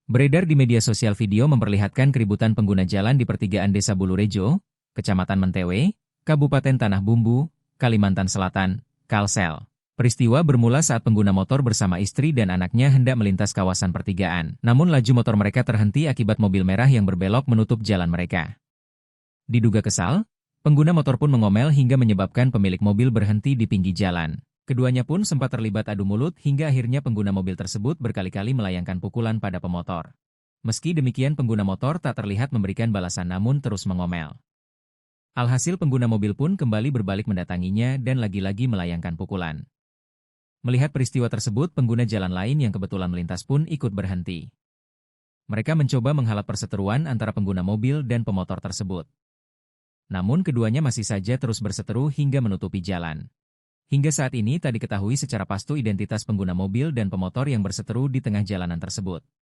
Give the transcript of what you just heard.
Beredar di media sosial video memperlihatkan keributan pengguna jalan di pertigaan Desa Bulurejo, Kecamatan Mentewe, Kabupaten Tanah Bumbu, Kalimantan Selatan, Kalsel. Peristiwa bermula saat pengguna motor bersama istri dan anaknya hendak melintas kawasan pertigaan. Namun laju motor mereka terhenti akibat mobil merah yang berbelok menutup jalan mereka. Diduga kesal, pengguna motor pun mengomel hingga menyebabkan pemilik mobil berhenti di pinggir jalan. Keduanya pun sempat terlibat adu mulut hingga akhirnya pengguna mobil tersebut berkali-kali melayangkan pukulan pada pemotor. Meski demikian pengguna motor tak terlihat memberikan balasan namun terus mengomel. Alhasil pengguna mobil pun kembali berbalik mendatanginya dan lagi-lagi melayangkan pukulan. Melihat peristiwa tersebut, pengguna jalan lain yang kebetulan melintas pun ikut berhenti. Mereka mencoba menghalat perseteruan antara pengguna mobil dan pemotor tersebut. Namun keduanya masih saja terus berseteru hingga menutupi jalan. Hingga saat ini tak diketahui secara pasti identitas pengguna mobil dan pemotor yang berseteru di tengah jalanan tersebut.